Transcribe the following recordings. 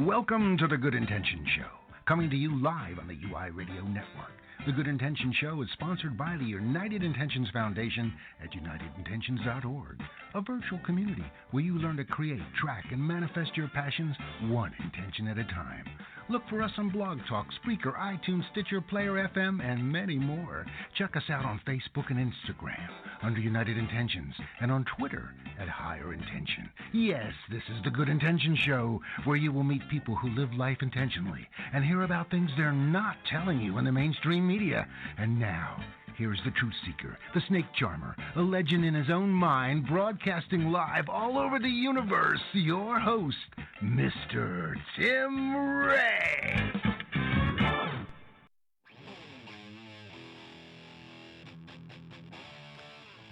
Welcome to the Good Intentions Show, coming to you live on the UI Radio Network. The Good Intentions Show is sponsored by the United Intentions Foundation at unitedintentions.org, a virtual community where you learn to create, track, and manifest your passions one intention at a time. Look for us on Blog Talk, Spreaker, iTunes, Stitcher, Player FM, and many more. Check us out on Facebook and Instagram under United Intentions and on Twitter at Higher Intention. Yes, this is the Good Intentions Show, where you will meet people who live life intentionally and hear about things they're not telling you in the mainstream media. And now, here's the truth seeker, the snake charmer, a legend in his own mind, broadcasting live all over the universe, your host, Mr. Tim Ray.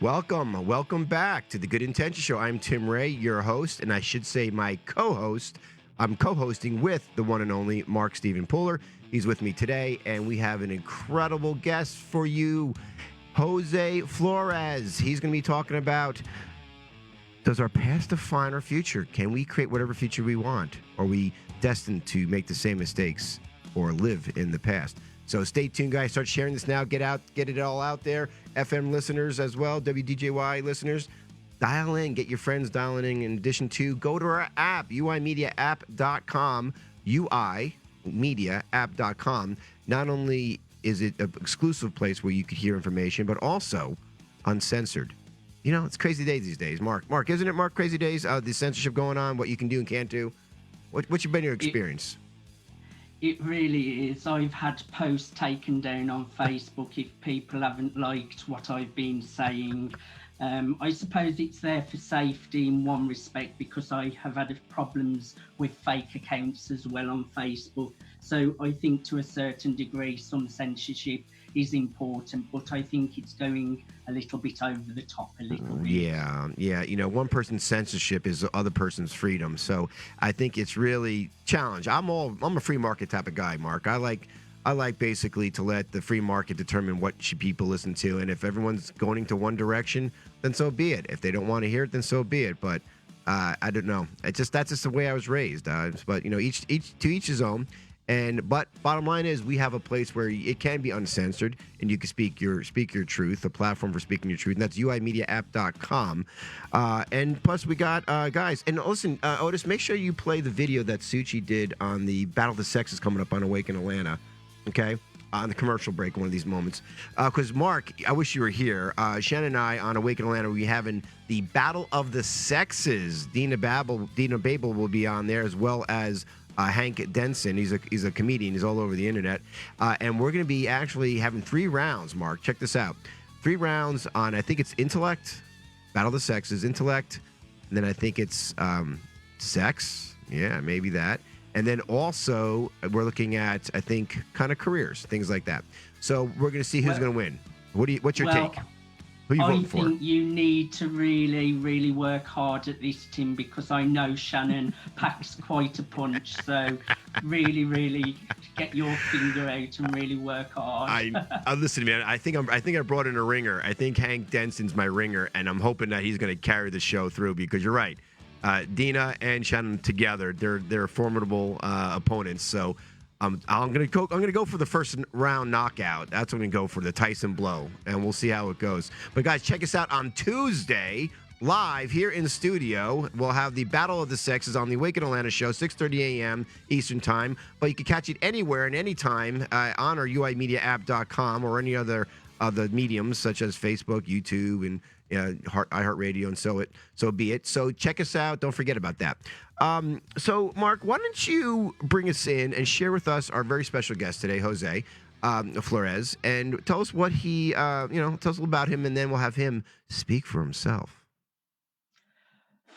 Welcome back to the Good Intentions Show. I'm Tim Ray, your host, and I should say my co-host. I'm co-hosting with the one and only Mark Stephen Puller. He's with me today, and we have an incredible guest for you, Jose Flores. He's going to be talking about, does our past define our future? Can we create whatever future we want? Are we destined to make the same mistakes or live in the past? So stay tuned, guys. Start sharing this now. Get it all out there. FM listeners as well, WDJY listeners. Dial in. Get your friends dialing in. In addition to, go to our app, uimediaapp.com, uimediaapp.com. Not only is it an exclusive place where you could hear information, but also uncensored. You know, it's crazy days these days, Mark. Mark, isn't it, Mark? Crazy days? The censorship going on, what you can do and can't do. What's been your experience? It really is. I've had posts taken down on Facebook if people haven't liked what I've been saying. I suppose it's there for safety in one respect, because I have had problems with fake accounts as well on Facebook. So I think to a certain degree some censorship is important, but I think it's going a little bit over the top a little bit. Yeah. You know, one person's censorship is the other person's freedom. So I think it's really challenge. I'm a free market type of guy, Mark. I like basically to let the free market determine what should people listen to, and if everyone's going to one direction, then so be it. If they don't want to hear it, then so be it. But I don't know. That's just the way I was raised. But you know, each to each his own. But bottom line is, we have a place where it can be uncensored and you can speak your truth, a platform for speaking your truth, and that's uimediaapp.com. And plus we got guys, and listen, Otis, make sure you play the video that Suchi did on the Battle of the Sexes coming up on Awaken Atlanta, okay? On the commercial break, one of these moments. Because Mark, I wish you were here. Shannon and I on Awaken Atlanta, we'll be having the Battle of the Sexes. Dina Babel will be on there, as well as Hank Denson. He's a comedian. He's all over the internet. And we're going to be actually having 3 rounds, Mark. Check this out. 3 rounds on, I think it's intellect, Battle of the Sexes, intellect, and then I think it's sex. Yeah, maybe that. And then also we're looking at, I think, kind of careers, things like that. So we're going to see who's going to win. What's your take? Who are you voting for? I think you need to really, really work hard at this, Tim, because I know Shannon packs quite a punch. So really, really get your finger out and really work hard. Listen, man. I think I brought in a ringer. I think Hank Denson's my ringer, and I'm hoping that he's going to carry the show through, because you're right. Dina and Shannon together, they're formidable opponents. So I'm gonna go for the first round knockout. That's what I'm gonna go for, the Tyson blow, and we'll see how it goes. But guys, check us out on Tuesday live here in the studio. We'll have the Battle of the Sexes on the Awaken Atlanta show, 6:30 a.m. Eastern time. But you can catch it anywhere and anytime on our uimediaapp.com or any other the mediums such as Facebook, YouTube, and iHeartRadio, and so be it. So check us out. Don't forget about that. So Mark, why don't you bring us in and share with us our very special guest today, Jose Flores, and tell us what he, tell us a little about him, and then we'll have him speak for himself.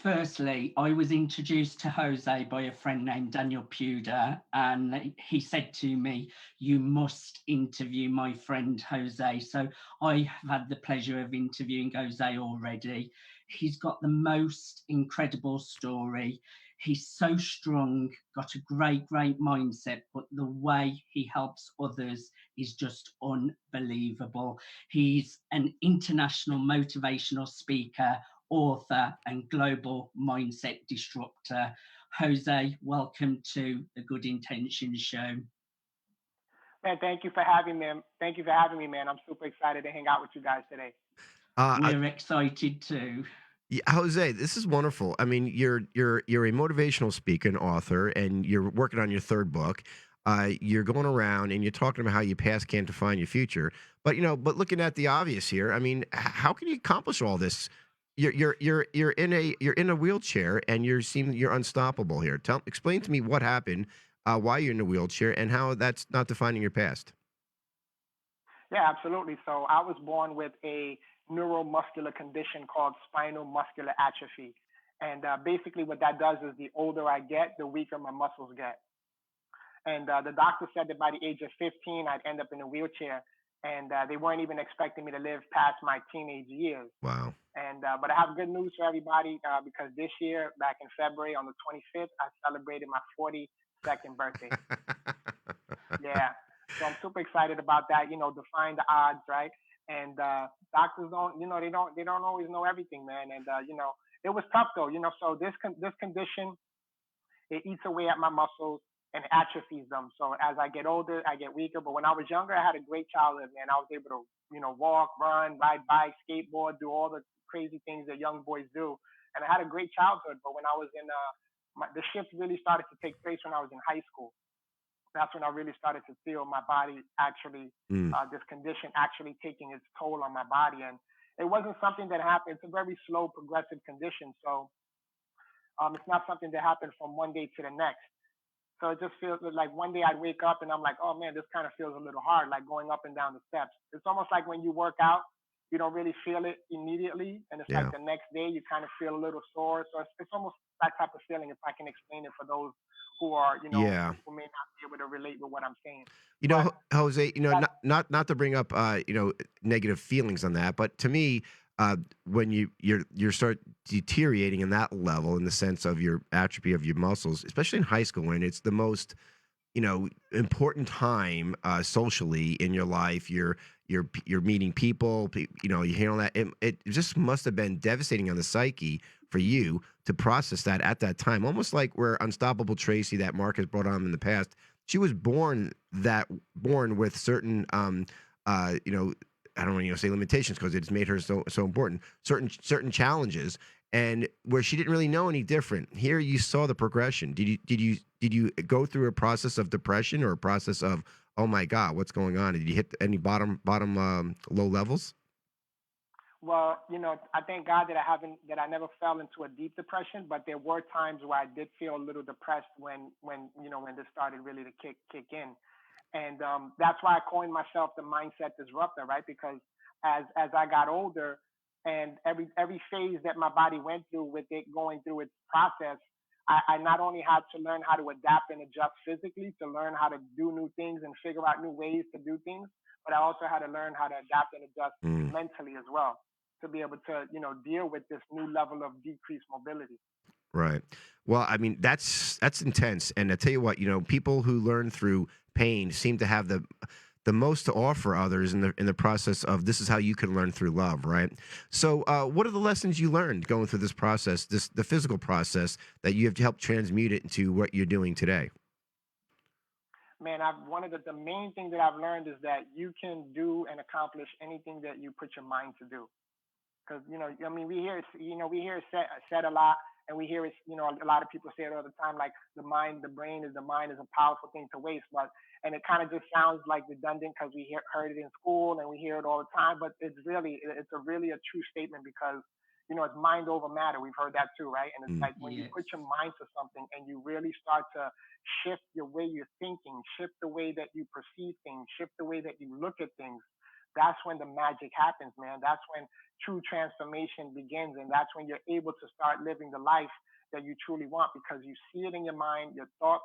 Firstly, I was introduced to Jose by a friend named Daniel Puder, and he said to me, "You must interview my friend Jose." So I have had the pleasure of interviewing Jose already. He's got the most incredible story. He's so strong, got a great mindset, but the way he helps others is just unbelievable. He's an international motivational speaker, author, and global mindset disruptor. Jose, welcome to the Good Intentions Show. Man, thank you for having me. Thank you for having me, man. I'm super excited to hang out with you guys today. We're excited too. Yeah, Jose, this is wonderful. I mean, you're a motivational speaker and author, and you're working on your third book. You're going around and you're talking about how your past can't define your future. But but looking at the obvious here, I mean, how can you accomplish all this? You're in a wheelchair, and you're unstoppable here. Explain to me what happened, why you're in a wheelchair, and how that's not defining your past. Yeah, absolutely. So I was born with a neuromuscular condition called spinal muscular atrophy. And basically, what that does is the older I get, the weaker my muscles get. And the doctor said that by the age of 15, I'd end up in a wheelchair. And they weren't even expecting me to live past my teenage years. Wow. And but I have good news for everybody because this year, back in February on the 25th, I celebrated my 42nd birthday. Yeah. So I'm super excited about that. Defying the odds, right? And doctors don't, they don't always know everything, man. And it was tough though. So this condition, it eats away at my muscles and atrophies them. So as I get older, I get weaker. But when I was younger, I had a great childhood, man. I was able to, walk, run, ride bike, skateboard, do all the crazy things that young boys do. And I had a great childhood. But when I was in, the shift really started to take place when I was in high school. That's when I really started to feel my body actually, this condition actually taking its toll on my body. And it wasn't something that happened. It's a very slow, progressive condition. So it's not something that happened from one day to the next. So it just feels like one day I'd wake up and I'm like, oh man, this kind of feels a little hard, like going up and down the steps. It's almost like when you work out, you don't really feel it immediately. And it's like the next day you kind of feel a little sore. So it's almost that type of feeling, if I can explain it for those who are, Yeah. who may not be able to relate with what I'm saying. Jose, That, not to bring up negative feelings on that, but to me, when you start deteriorating in that level, in the sense of your atrophy of your muscles, especially in high school, when it's the most important time socially in your life. You're meeting people, you handle that. It just must have been devastating on the psyche for you to process that at that time. Almost like where Unstoppable Tracy, that Mark has brought on in the past, she was born with certain I don't want to say limitations, because it's made her so important. Certain challenges, and where she didn't really know any different. Here you saw the progression. Did you go through a process of depression, or a process of, oh my God, what's going on? Did you hit any bottom low levels? well, I thank God that I never fell into a deep depression, but there were times where I did feel a little depressed when this started really to kick in. And that's why I coined myself the mindset disruptor, right? Because as I got older, and every phase that my body went through with it going through its process, I not only had to learn how to adapt and adjust physically, to learn how to do new things and figure out new ways to do things, but I also had to learn how to adapt and adjust Mm. mentally as well, to be able to deal with this new level of decreased mobility. Right. Well, I mean, that's intense. And I tell you what, people who learn through pain seem to have the most to offer others in the process of, this is how you can learn through love, right? So, what are the lessons you learned going through this process, the physical process, that you have helped transmute it into what you're doing today? Man, one of the main things that I've learned is that you can do and accomplish anything that you put your mind to do. Because I mean, we hear it said a lot, and we hear it, a lot of people say it all the time, like the brain is a powerful thing to waste. But and it kind of just sounds like redundant because heard it in school and we hear it all the time, but it's a really a true statement, because it's mind over matter. We've heard that too, right? And it's Mm. like when you Yes. put your mind to something and you really start to shift your way you're thinking, shift the way that you perceive things, shift the way that you look at things, that's when the magic happens, man. That's when true transformation begins. And that's when you're able to start living the life that you truly want, because you see it in your mind, your thought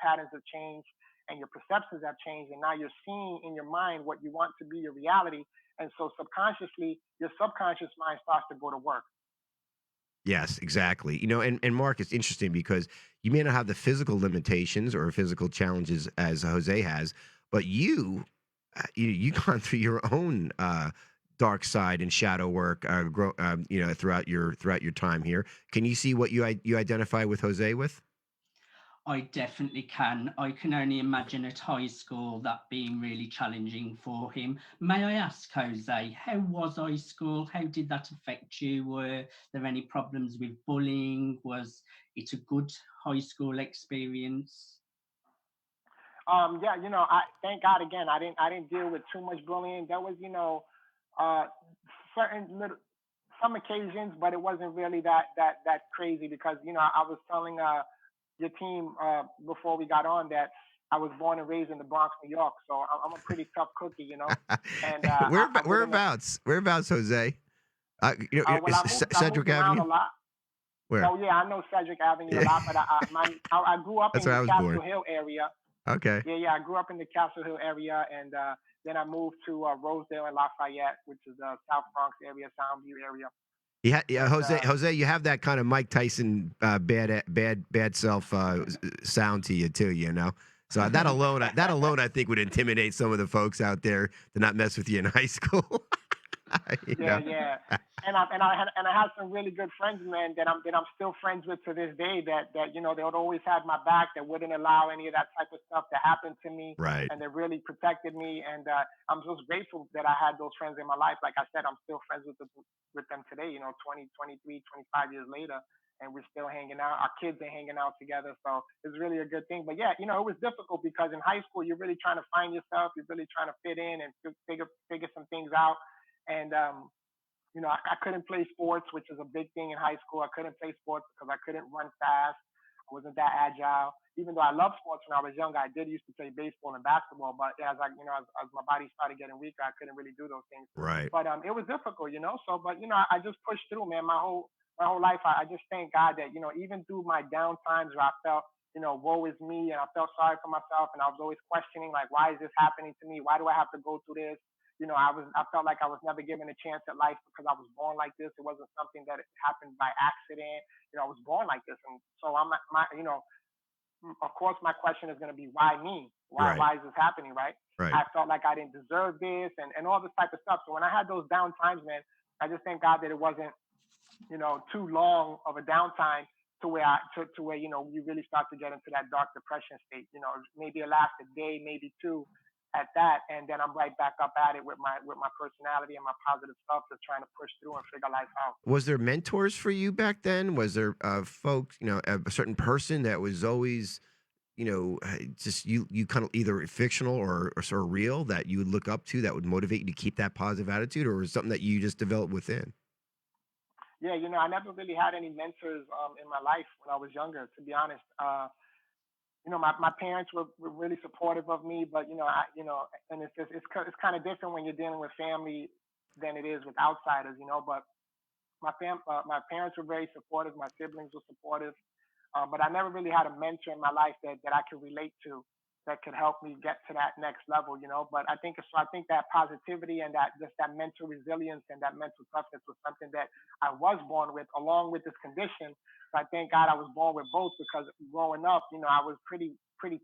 patterns have changed and your perceptions have changed. And now you're seeing in your mind what you want to be your reality. And so subconsciously, your subconscious mind starts to go to work. Yes, exactly. And Mark, it's interesting because you may not have the physical limitations or physical challenges as Jose has, but you gone through your own dark side and shadow work, throughout your time here. Can you see what you identify with Jose with? I definitely can. I can only imagine at high school that being really challenging for him. May I ask, Jose, how was high school? How did that affect you? Were there any problems with bullying? Was it a good high school experience? Yeah, I thank God again. I didn't deal with too much bullying. There was, uh, certain little some occasions, but it wasn't really that crazy because I was telling your team before we got on that I was born and raised in the Bronx, New York, so I'm a pretty tough cookie. And I wouldn't have. Whereabouts, Jose? Well, I Cedric moved around Avenue. a lot. Where? Oh yeah, I know Cedric Avenue a Yeah, lot, but I grew up that's in where the I was Castle born. Hill area. Okay. Yeah, yeah, I grew up in the Castle Hill area, and then I moved to Rosedale and Lafayette, which is the South Bronx area, Soundview area, Yeah, and Jose, you have that kind of Mike Tyson bad self sound to you too, you know. So that alone, I think would intimidate some of the folks out there to not mess with you in high school. you yeah, know. yeah. And I had some really good friends, man, that I'm still friends with to this day. That they would always have my back. That wouldn't allow any of that type of stuff to happen to me, Right. and they really protected me. And I'm just grateful that I had those friends in my life. Like I said, I'm still friends with them today. 20, 23, 25 years later, and we're still hanging out. Our kids are hanging out together, so it's really a good thing. But yeah, it was difficult because in high school you're really trying to find yourself. You're really trying to fit in and figure some things out. And I couldn't play sports, which is a big thing in high school. I couldn't play sports because I couldn't run fast. I wasn't that agile. Even though I loved sports when I was younger, I did used to play baseball and basketball. But as my body started getting weaker, I couldn't really do those things. Right. But it was difficult. So, but I just pushed through, man. My whole life, I just thank God that even through my down times where I felt woe is me, and I felt sorry for myself, and I was always questioning like, why is this happening to me? Why do I have to go through this? I felt like I was never given a chance at life because I was born like this. It wasn't something that happened by accident. I was born like this, and so of course, my question is going to be, why me? Right. Why is this happening, right? Right. I felt like I didn't deserve this, and all this type of stuff. So when I had those down times, man, I just thank God that it wasn't too long of a downtime to where you really start to get into that dark depression state. Maybe it lasts a day, maybe two at that, and then I'm right back up at it with my personality and my positive stuff, just trying to push through and figure life out. Was there mentors for you back then? Was there folks, a certain person that was always, just you kind of either fictional or sort of real that you would look up to that would motivate you to keep that positive attitude, or was it something that you just developed within? Yeah, I never really had any mentors in my life when I was younger, to be honest. My parents were really supportive of me, but and it's kind of different when you're dealing with family than it is with outsiders. But my parents were very supportive. My siblings were supportive, but I never really had a mentor in my life that I could relate to, that could help me get to that next level. But I think that positivity and that just that mental resilience and that mental toughness was something that I was born with, along with this condition. So I thank God I was born with both, because growing up, I was pretty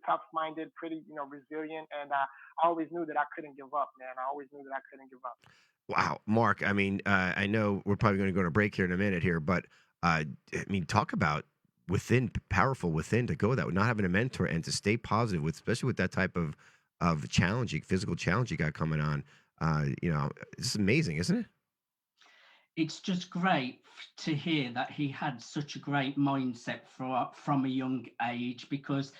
tough minded, pretty resilient, and I always knew that I couldn't give up, man. I always knew that I couldn't give up. Wow, Mark. I mean, I know we're probably going to go to break here in a minute here, but I mean, talk about powerful within to go that with not having a mentor and to stay positive with, especially with that type of physical challenge you got coming on. It's amazing, isn't it? It's just great to hear that he had such a great mindset from a young age, because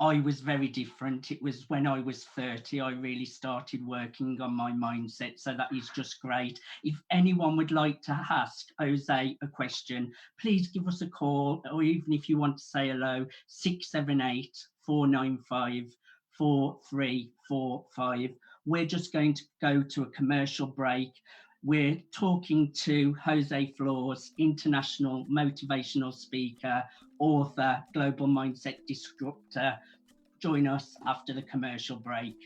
I was very different. It was when I was 30, I really started working on my mindset. So that is just great. If anyone would like to ask Jose a question, please give us a call, or even if you want to say hello, 678-495-4345. We're just going to go to a commercial break. We're talking to Jose Flores, international motivational speaker, author, global mindset disruptor. Join us after the commercial break.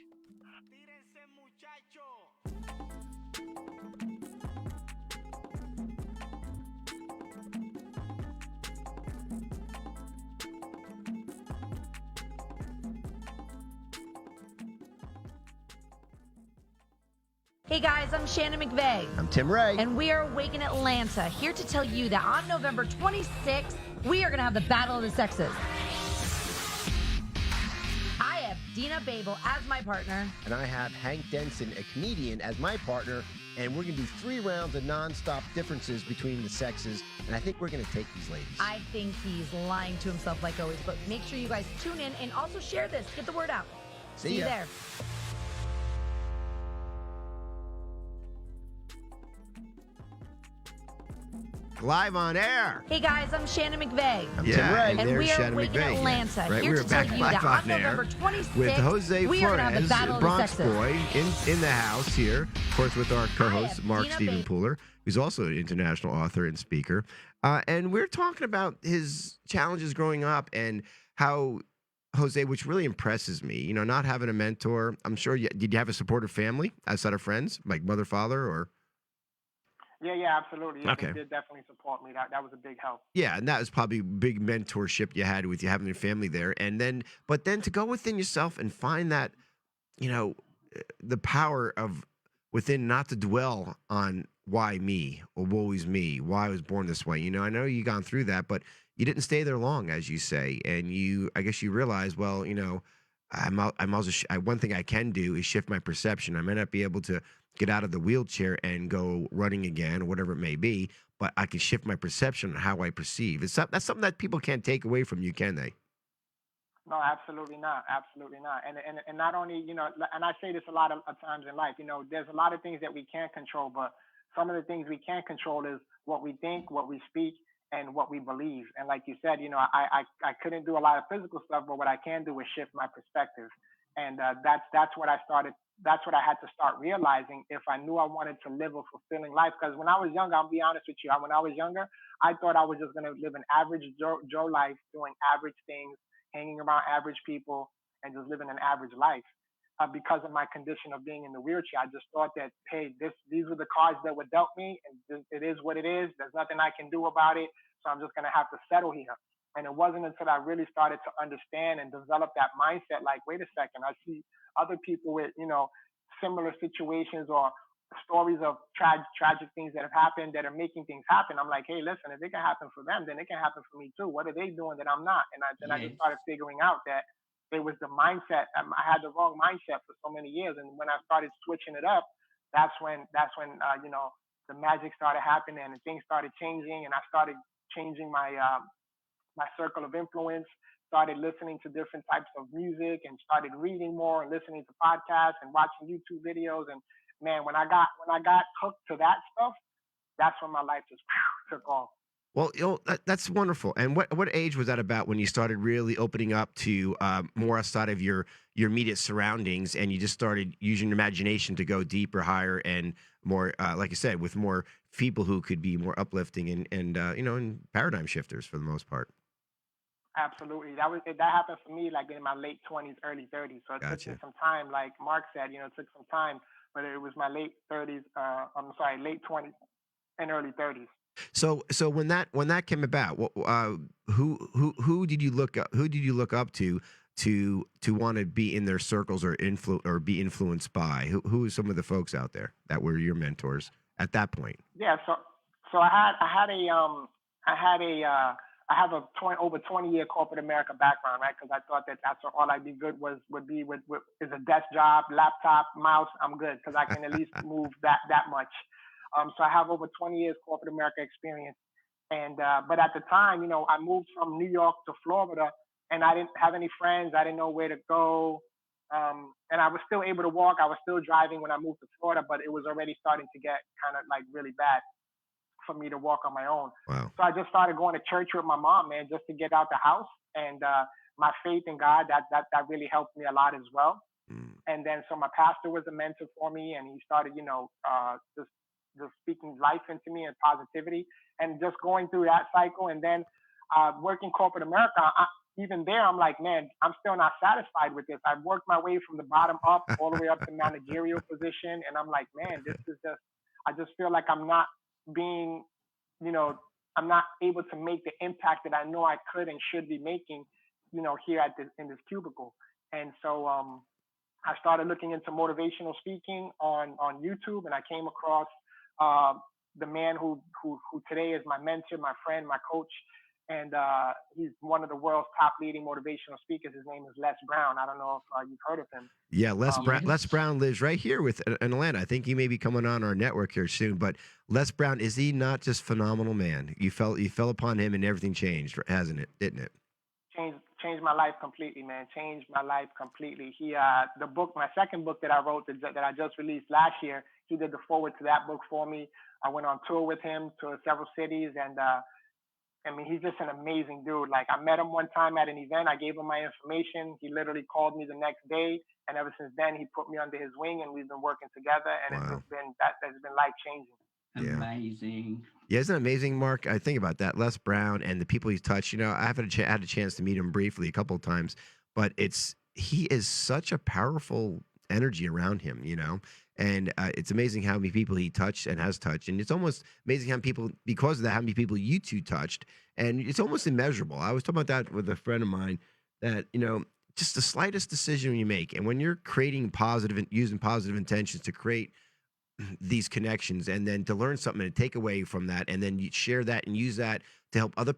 Hey guys, I'm Shannon McVeigh. I'm Tim Ray. And we are Awaken Atlanta, here to tell you that on November 26th, we are going to have the Battle of the Sexes. Dina Babel as my partner. And I have Hank Denson, a comedian, as my partner. And we're going to do 3 rounds of nonstop differences between the sexes. And I think we're going to take these ladies. I think he's lying to himself like always, but make sure you guys tune in and also share this. Get the word out. See you there. Live on air. Hey guys, I'm Shannon McVeigh. I'm Tim Ray. And there's we are Shannon awake in McVeigh. Atlanta. Right, Here we to were tell back you live that on on air November 26th, with Jose we are going to have the Flores, Battle of Bronx the Sexes. boy, in the house here. Of course, with our co-host, Mark Dina Stephen Babel. Pooler, who's also an international author and speaker. And we're talking about his challenges growing up and how, Jose, which really impresses me, you know, not having a mentor. I'm sure, did you have a supportive family outside of friends, like mother, father, or? Yeah, absolutely. Yeah, Okay. They did definitely support me. That was a big help. Yeah, and that was probably big mentorship you had with you having your family there. And then, but then to go within yourself and find that, you know, the power of within, not to dwell on why me or woe is me, why I was born this way. You know, I know you gone through that, but you didn't stay there long, as you say. And I guess you realize, well, you know, I'm also, one thing I can do is shift my perception. I may not be able to get out of the wheelchair and go running again or whatever it may be, but I can shift my perception on how I perceive. That's something that people can't take away from you, can they? No, absolutely not. Absolutely not. And not only, you know, and I say this a lot of times in life, you know, there's a lot of things that we can't control, but some of the things we can't control is what we think, what we speak, and what we believe. And like you said, you know, I couldn't do a lot of physical stuff, but what I can do is shift my perspective. And that's what I started. That's what I had to start realizing if I knew I wanted to live a fulfilling life. Because when I was younger, I'll be honest with you, when I was younger, I thought I was just going to live an average Joe life, doing average things, hanging around average people, and just living an average life. Because of my condition of being in the wheelchair, I just thought that, hey, these were the cards that were dealt me, and it is what it is. There's nothing I can do about it, so I'm just going to have to settle here. And it wasn't until I really started to understand and develop that mindset, like, wait a second, I see other people with, you know, similar situations or stories of tragic things that have happened that are making things happen. I'm like, hey, listen, if it can happen for them, then it can happen for me too. What are they doing that I'm not? And I just started figuring out that it was the mindset. I had the wrong mindset for so many years. And when I started switching it up, that's when you know, the magic started happening and things started changing. And I started changing my my circle of influence, started listening to different types of music, and started reading more and listening to podcasts and watching YouTube videos. And man, when I got hooked to that stuff, that's when my life just took off. Well, you know, that's wonderful. And what age was that about when you started really opening up to more outside of your immediate surroundings, and you just started using your imagination to go deeper, higher, and more, like I said, with more people who could be more uplifting and you know, and paradigm shifters for the most part. Absolutely. That happened for me like in my late 20s, early 30s. So it took me some time, like Mark said, you know, it took some time, but it was my late 30s, late 20s and early 30s. So when that came about, who did you look up to want to be in their circles or be influenced by? Who are some of the folks out there that were your mentors at that point? Yeah, so I have a over 20-year corporate America background, right? Because I thought that's all I'd be good would be with is a desk job, laptop, mouse. I'm good because I can at least move that much. So I have over 20 years corporate America experience, and but at the time, you know, I moved from New York to Florida, and I didn't have any friends. I didn't know where to go, and I was still able to walk. I was still driving when I moved to Florida, but it was already starting to get kind of like really bad for me to walk on my own. Wow. So I just started going to church with my mom, man, just to get out the house. And my faith in God, that really helped me a lot as well. And then so my pastor was a mentor for me, and he started, you know, just speaking life into me and positivity, and just going through that cycle. And then working corporate America, even there, I'm like, man, I'm still not satisfied with this. I've worked my way from the bottom up all the way up to managerial position, and I'm like, man, this is just, I just feel like I'm not being, you know, I'm not able to make the impact that I know I could and should be making, you know, here in this cubicle. And so I started looking into motivational speaking on YouTube, and I came across the man who today is my mentor, my friend, my coach, and he's one of the world's top leading motivational speakers. His name is Les Brown. I don't know if you've heard of him. Yeah, Yes. Les Brown lives right here in Atlanta. I think he may be coming on our network here soon. But Les Brown, is he not just phenomenal, man? You fell upon him and everything changed, hasn't it? Didn't it? Changed my life completely, man. Changed my life completely. He, the book, my second book that I wrote that I just released last year, he did the forward to that book for me. I went on tour with him to several cities, and I mean, he's just an amazing dude. Like, I met him one time at an event. I gave him my information. He literally called me the next day, and ever since then, he put me under his wing, and we've been working together. And Wow. it's just been that's been life changing. Yeah. Amazing. Yeah, isn't it amazing, Mark? I think about that. Les Brown and the people he's touched. You know, I haven't had a chance to meet him briefly a couple of times, but he is such a powerful energy around him, you know? And it's amazing how many people he touched and has touched. And it's almost amazing how many people, because of that, how many people you two touched. And it's almost immeasurable. I was talking about that with a friend of mine that, you know, just the slightest decision you make. And when you're creating positive and using positive intentions to create these connections and then to learn something and take away from that, and then you share that and use that to help other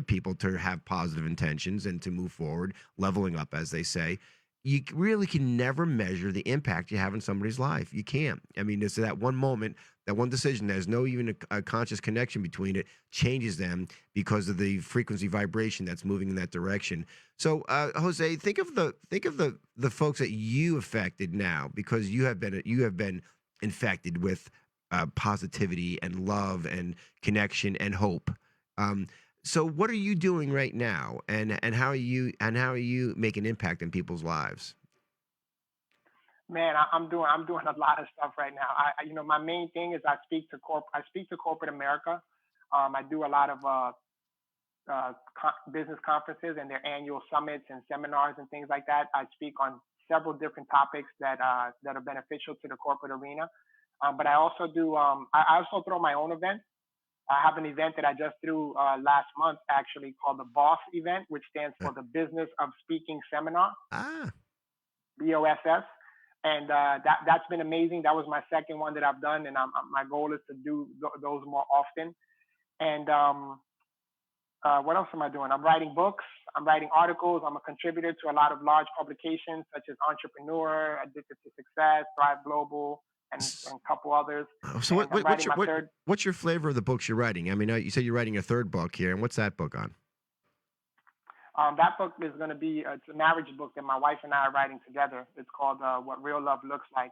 people to have positive intentions and to move forward, leveling up, as they say. You really can never measure the impact you have in somebody's life. You can't. I mean, it's that one moment, that one decision. There's no even a conscious connection between it. Changes them because of the frequency vibration that's moving in that direction. So, Jose, think of the folks that you affected now, because you have been infected with positivity and love and connection and hope. So what are you doing right now, and how are you making impact in people's lives? Man, I'm doing a lot of stuff right now. You know, my main thing is I speak to corporate America. I do a lot of business conferences and their annual summits and seminars and things like that. I speak on several different topics that are beneficial to the corporate arena. But I also do. I also throw my own events. I have an event that I just threw last month, actually, called the BOSS event, which stands for the Business of Speaking Seminar. BOSS. And that's been amazing. That was my second one that I've done, and my goal is to do those more often. And what else am I doing? I'm writing books. I'm writing articles. I'm a contributor to a lot of large publications such as Entrepreneur, Addicted to Success, Thrive Global, and a couple others. So what's your flavor of the books you're writing? I mean, you said you're writing a third book here, and what's that book on? That book is going to be it's a marriage book that my wife and I are writing together. It's called What Real Love Looks Like.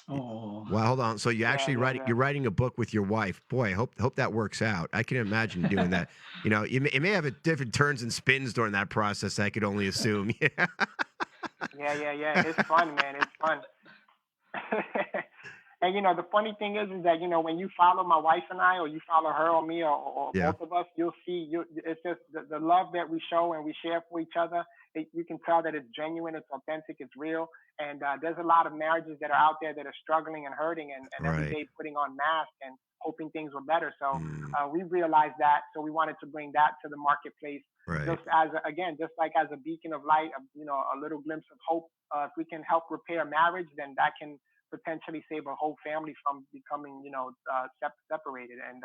Oh. Well, hold on. So you're writing a book with your wife. Boy, I hope that works out. I can imagine doing that. You know, it may have a different turns and spins during that process. I could only assume. Yeah. Yeah. It's fun, man. It's fun. And, you know, the funny thing is that, you know, when you follow my wife and I, or you follow her or me, or both of us, you'll see it's just the love that we show and we share for each other. You can tell that it's genuine, it's authentic, it's real. And there's a lot of marriages that are out there that are struggling and hurting and every day putting on masks and hoping things were better. So we realized that. So we wanted to bring that to the marketplace. Right. Just like as a beacon of light, you know, a little glimpse of hope. If we can help repair marriage, then that can potentially save a whole family from becoming, you know, separated. And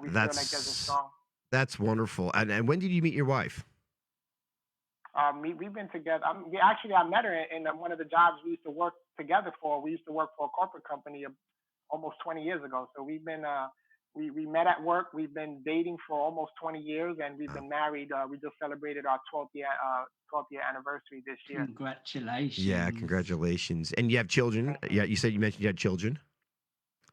we feel like there's a strong. That's wonderful. And when did you meet your wife? We've been together. I met her in one of the jobs we used to work together for. We used to work for a corporate company almost 20 years ago. So we've been we met at work. We've been dating for almost 20 years, and we've been married. We just celebrated our 12th year anniversary this year. Congratulations! Yeah, congratulations. And you have children. Yeah, you mentioned you had children.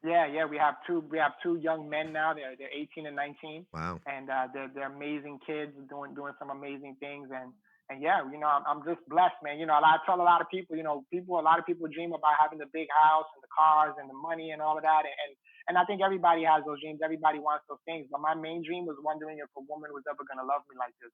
Yeah. We have two young men now. They're 18 and 19. Wow. And they're amazing kids, doing some amazing things. And yeah, you know, I'm just blessed, man. You know, I tell a lot of people, you know, a lot of people dream about having the big house and the cars and the money and all of that. And I think everybody has those dreams. Everybody wants those things. But my main dream was wondering if a woman was ever going to love me like this.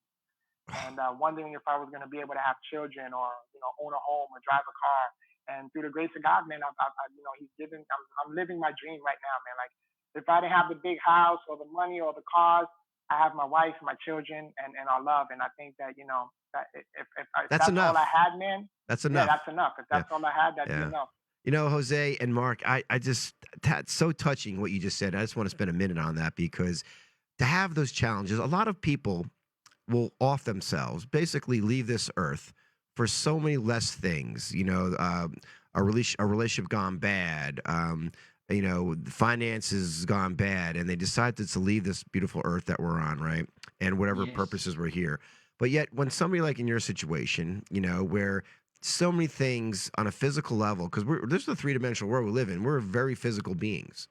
And wondering if I was going to be able to have children or, you know, own a home or drive a car. And through the grace of God, man, you know, I'm living my dream right now, man. Like, if I didn't have the big house or the money or the cars, I have my wife, my children, and our love. And I think that, you know, that if that's enough. all I had, man, that's enough. Yeah, that's enough. If that's all I had, that'd be enough. You know, Jose and Mark, that's so touching what you just said. I just want to spend a minute on that, because to have those challenges, a lot of people will off themselves, basically leave this earth for so many less things. A relationship gone bad. Finances gone bad, and they decided to leave this beautiful earth that we're on, right? And whatever Yes. purposes we're here. But yet, when somebody like in your situation, where so many things on a physical level, because this is the three-dimensional world we live in. We're very physical beings,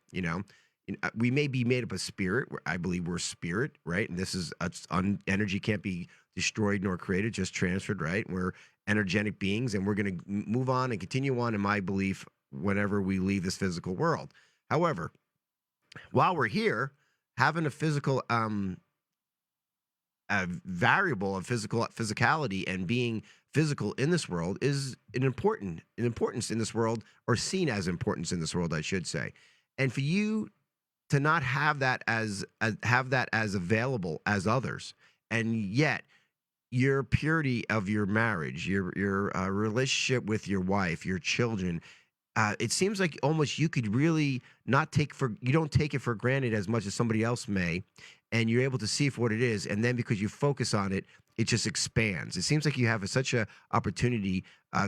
we may be made up of spirit. I believe we're spirit, right? And this is energy can't be destroyed nor created, just transferred, right? We're energetic beings, and we're going to move on and continue on, in my belief, whenever we leave this physical world. However, while we're here, having a physical a variable of physicality and being physical in this world is an importance in this world, or seen as importance in this world, I should say. And for you to not have that as available as others, and yet your purity of your marriage, your relationship with your wife, your children, it seems like almost you could really you don't take it for granted as much as somebody else may, and you're able to see it for what it is, and then because you focus on it, it just expands. It seems like you have such a opportunity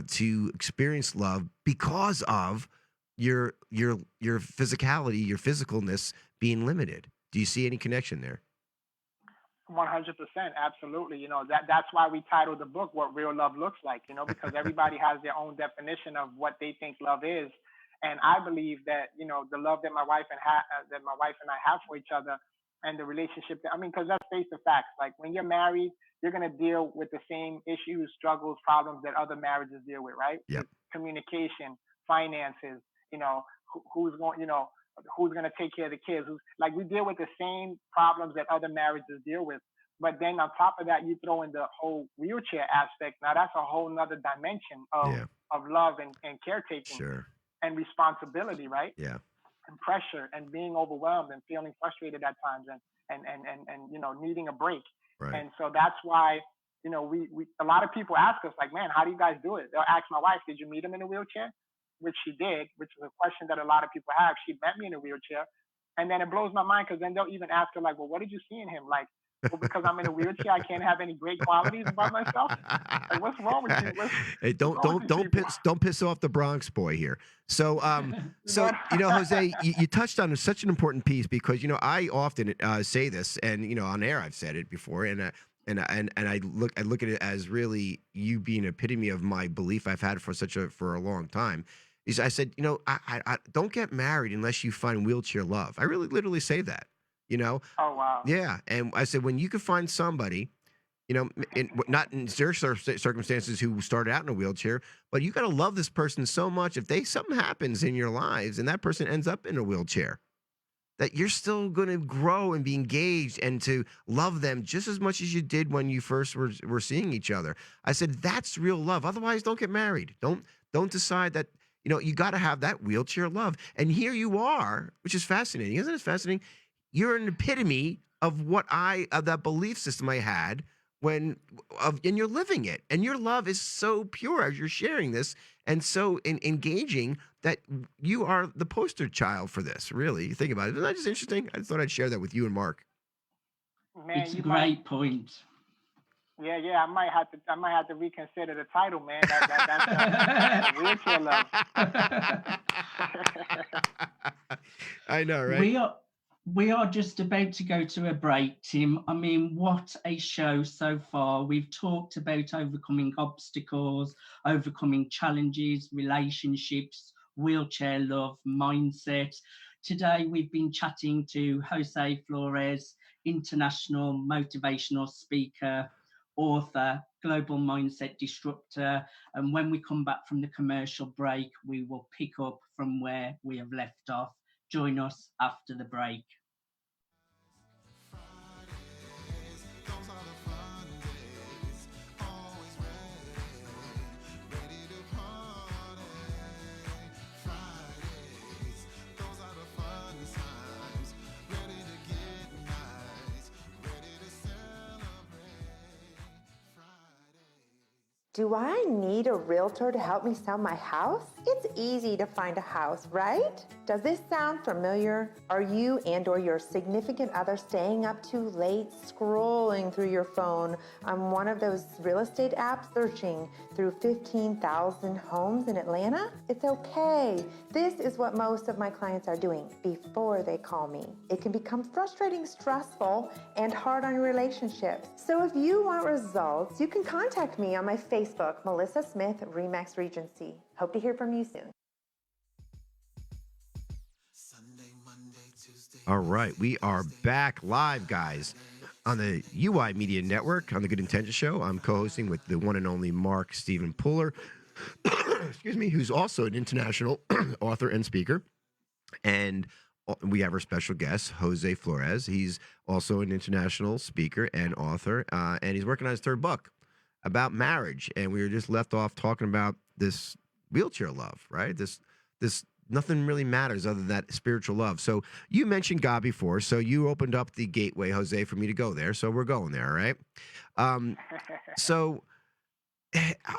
to experience love because of your physicality, your physicalness being limited. Do you see any connection there? 100%, absolutely. That's why we titled the book "What Real Love Looks Like." Because everybody has their own definition of what they think love is, and I believe that the love that my wife and I have for each other, and the relationship. Because let's face the facts. Like when you're married, you're gonna deal with the same issues, struggles, problems that other marriages deal with, right? Yep. With communication, finances. Who's going. Who's going to take care of the kids? Like we deal with the same problems that other marriages deal with. But then on top of that, you throw in the whole wheelchair aspect. Now that's a whole nother dimension Yeah. of love and caretaking Sure. and responsibility, right? Yeah. And pressure and being overwhelmed and feeling frustrated at times and needing a break. Right. And so that's why we a lot of people ask us like, man, how do you guys do it? They'll ask my wife, did you meet him in a wheelchair? Which she did, which is a question that a lot of people have. She met me in a wheelchair. And then it blows my mind because then they'll even ask her, like, well, what did you see in him? Like, well, because I'm in a wheelchair, I can't have any great qualities about myself. Like, what's wrong with you? Hey, don't piss off the Bronx boy here. So, Jose, you touched on such an important piece because I often say this, and on air I've said it before, and I look at it as really you being an epitome of my belief I've had for a long time. I said, I don't get married unless you find wheelchair love. I really literally say that, Oh, wow. Yeah. And I said, when you can find somebody, not in circumstances who started out in a wheelchair, but you got to love this person so much. If something happens in your lives and that person ends up in a wheelchair, that you're still going to grow and be engaged and to love them just as much as you did when you first were seeing each other. I said, that's real love. Otherwise, don't get married. Don't decide that. You got to have that wheelchair love. And here you are, which is fascinating. Isn't it fascinating? You're an epitome of of that belief system I had and you're living it. And your love is so pure as you're sharing this and so engaging that you are the poster child for this, really. You think about it. Isn't that just interesting? I just thought I'd share that with you and Mark. Man, it's a great point. Yeah, I might have to reconsider the title, man. That's wheelchair love. I know, right? We are just about to go to a break, Tim. I mean, what a show so far. We've talked about overcoming obstacles, overcoming challenges, relationships, wheelchair love, mindset. Today, we've been chatting to Jose Flores, international motivational speaker, author, global mindset disruptor. And when we come back from the commercial break, we will pick up from where we have left off. Join us after the break. Do I need a realtor to help me sell my house? It's easy to find a house, right? Does this sound familiar? Are you and or your significant other staying up too late scrolling through your phone on one of those real estate apps searching through 15,000 homes in Atlanta? It's okay. This is what most of my clients are doing before they call me. It can become frustrating, stressful, and hard on your relationships. So if you want results, you can contact me on my Facebook, Melissa Smith, Remax Regency. Hope to hear from you soon. All right, we are back live, guys, on the UI Media Network on the Good Intentions Show. I'm co-hosting with the one and only Mark Stephen Puller, excuse me, who's also an international author and speaker. And we have our special guest, Jose Flores. He's also an international speaker and author, and he's working on his third book about marriage. And we were just left off talking about this wheelchair love, right? This nothing really matters other than that spiritual love. So you mentioned God before, so you opened up the gateway, Jose, for me to go there. So we're going there, right? So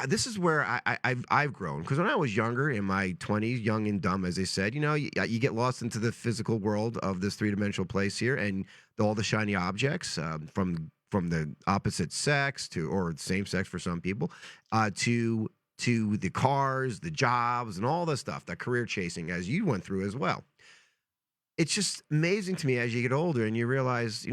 this is where I've grown, because when I was younger, in my 20s, young and dumb, as they said, you get lost into the physical world of this three-dimensional place here, and all the shiny objects from the opposite sex or the same sex for some people, to the cars, the jobs, and all the stuff, that career chasing, as you went through as well. It's just amazing to me as you get older and you realize,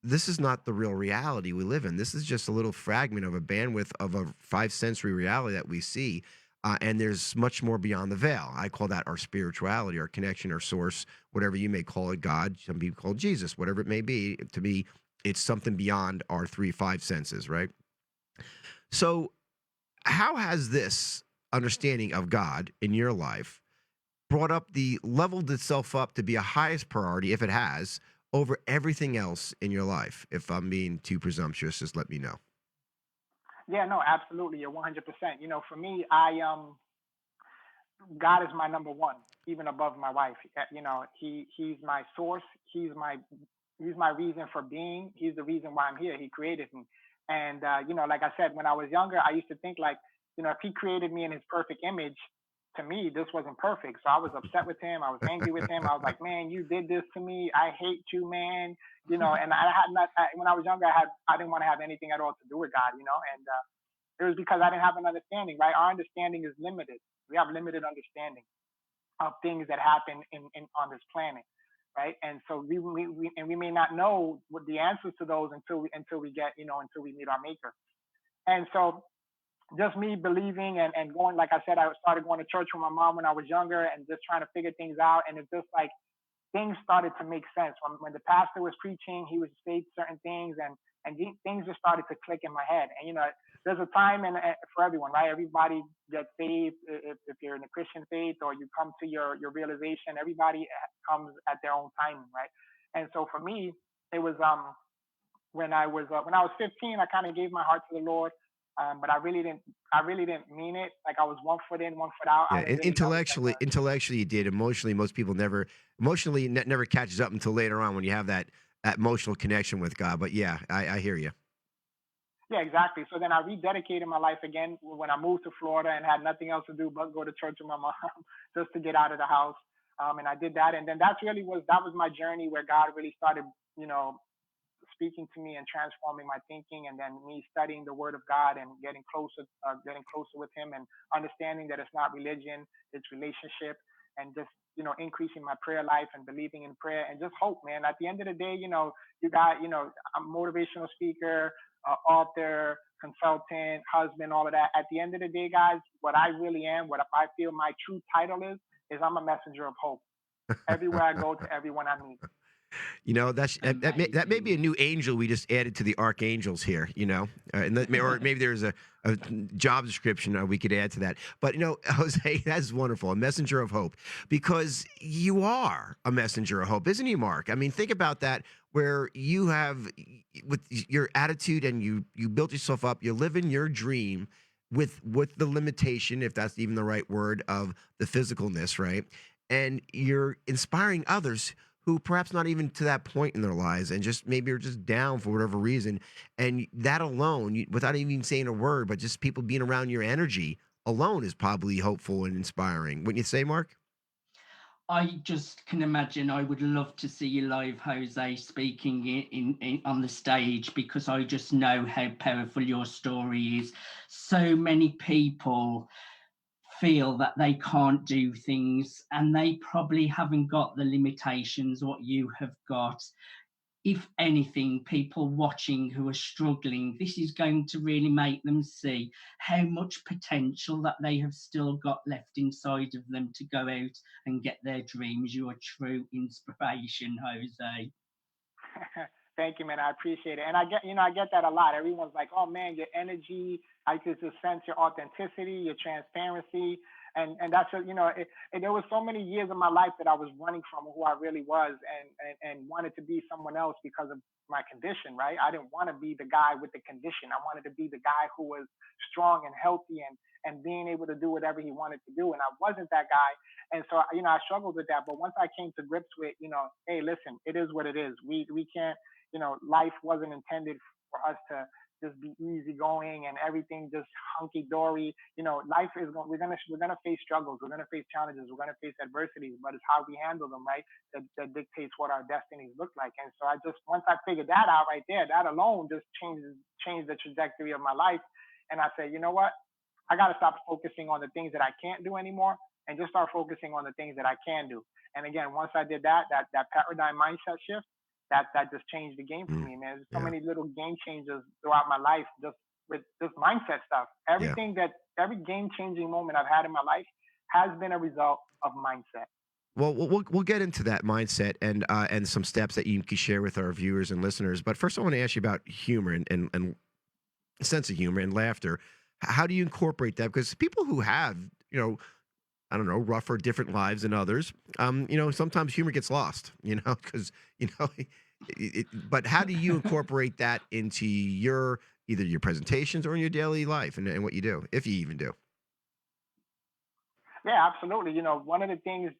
this is not the real reality we live in. This is just a little fragment of a bandwidth of a 5-sensory reality that we see. And there's much more beyond the veil. I call that our spirituality, our connection, our source, whatever you may call it, God. Some people call it Jesus, whatever it may be. To me, it's something beyond our 5 senses, right? So how has this understanding of God in your life leveled itself up to be a highest priority, if it has, over everything else in your life? If I'm being too presumptuous, just let me know. Yeah, no, absolutely. You're 100%. For me, God is my number one, even above my wife. He's my source. He's my reason for being. He's the reason why I'm here. He created me. And, like I said, when I was younger, I used to think like, if he created me in his perfect image, to me, this wasn't perfect. So I was upset with him. I was angry with him. I was like, man, you did this to me. I hate you, man. And when I was younger, I didn't want to have anything at all to do with God, and it was because I didn't have an understanding, right? Our understanding is limited. We have limited understanding of things that happen on this planet. Right. And so we may not know what the answers to those until we meet our maker. And so just me believing and going, like I said, I started going to church with my mom when I was younger and just trying to figure things out. And it's just like things started to make sense. When the pastor was preaching, he would say certain things and things just started to click in my head. And, there's a time for everyone, right? Everybody gets saved if you're in a Christian faith or you come to your realization. Everybody comes at their own timing, right? And so for me, it was when I was 15, I kind of gave my heart to the Lord, but I really didn't mean it. Like I was 1 foot in, 1 foot out. Yeah, intellectually you did. Emotionally, most people never catches up until later on when you have that emotional connection with God. But yeah, I hear you. Yeah, exactly. So then I rededicated my life again when I moved to Florida and had nothing else to do but go to church with my mom just to get out of the house. And I did that. And then that was my journey where God really started, speaking to me and transforming my thinking. And then me studying the Word of God and getting closer with Him and understanding that it's not religion, it's relationship, and just, increasing my prayer life and believing in prayer and just hope, man. At the end of the day, you got, I'm a motivational speaker, author, consultant, husband, all of that. At the end of the day, guys, what I really am, what I feel my true title is I'm a messenger of hope. Everywhere I go, to everyone I meet. That may be a new angel we just added to the archangels here, or maybe there's a job description we could add to that. But, Jose, that's wonderful, a messenger of hope, because you are a messenger of hope, isn't he, Mark? I mean, think about that, where you have, with your attitude and you built yourself up, you're living your dream with the limitation, if that's even the right word, of the physicalness, right? And you're inspiring others who perhaps not even to that point in their lives and just maybe are just down for whatever reason. And that alone, without even saying a word, but just people being around your energy alone is probably hopeful and inspiring. Wouldn't you say, Mark? I just can imagine. I would love to see you live, Jose, speaking in on the stage, because I just know how powerful your story is. So many people feel that they can't do things, and they probably haven't got the limitations what you have got. If anything, people watching who are struggling, this is going to really make them see how much potential that they have still got left inside of them to go out and get their dreams. You are true inspiration, Jose. Thank you, man. I appreciate it. And I get that a lot. Everyone's like, "Oh man, your energy, I could just sense your authenticity, your transparency." And that's there was so many years of my life that I was running from who I really was, and wanted to be someone else because of my condition, right? I didn't want to be the guy with the condition. I wanted to be the guy who was strong and healthy and being able to do whatever he wanted to do. And I wasn't that guy. And so, I struggled with that. But once I came to grips with, hey, listen, it is what it is. We can't, life wasn't intended for us to just be easygoing and everything just hunky dory. Life is going. We're gonna face struggles. We're gonna face challenges. We're gonna face adversities. But it's how we handle them, right? That dictates what our destinies look like. And so once I figured that out right there, that alone just changed the trajectory of my life. And I said, you know what? I got to stop focusing on the things that I can't do anymore and just start focusing on the things that I can do. And again, once I did that paradigm mindset shift, that just changed the game for me, man. There's so many little game changers throughout my life just with this mindset stuff. Yeah. Every game changing moment I've had in my life has been a result of mindset. Well, we'll get into that mindset and some steps that you can share with our viewers and listeners. But first, I want to ask you about humor and sense of humor and laughter. How do you incorporate that? Because people who have, I don't know, rougher, different lives than others, sometimes humor gets lost, because, but how do you incorporate that into either your presentations or in your daily life and what you do, if you even do? Yeah, absolutely. One of the things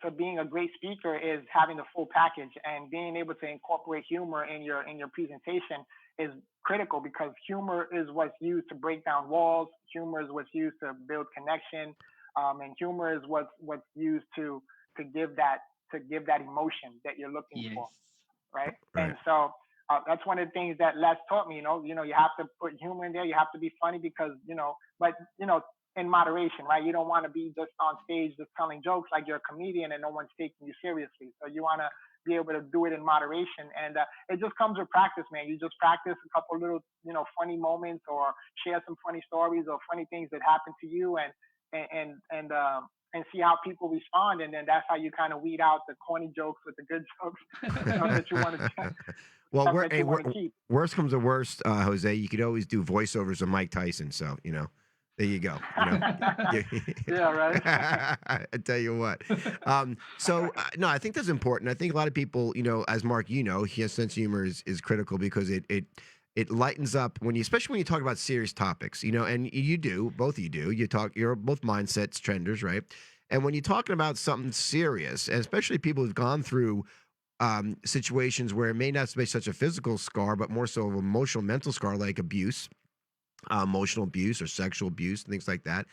to being a great speaker is having the full package, and being able to incorporate humor in your presentation is critical, because humor is what's used to break down walls. Humor is what's used to build connection, and humor is what's used to give that emotion that you're looking for, Yes. right? Right. And so that's one of the things that Les taught me. You have to put humor in there. You have to be funny because but in moderation, right? You don't want to be just on stage just telling jokes like you're a comedian and no one's taking you seriously. So you want to be able to do it in moderation, and it just comes with practice, man. You just practice a couple little funny moments, or share some funny stories or funny things that happen to you, and see how people respond, and then that's how you kind of weed out the corny jokes with the good jokes that you want to Well, that you want to keep. worst comes to worst, Jose, you could always do voiceovers of Mike Tyson. So, there you go. Yeah, right. I tell you what. No, I think that's important. I think a lot of people, as Mark, his sense of humor is critical because it lightens up especially when you talk about serious topics, and you do, both of you do. You're both mindsets trenders, right? And when you're talking about something serious, and especially people who've gone through situations where it may not be such a physical scar, but more so of emotional, mental scar, like abuse, emotional abuse or sexual abuse and things like that.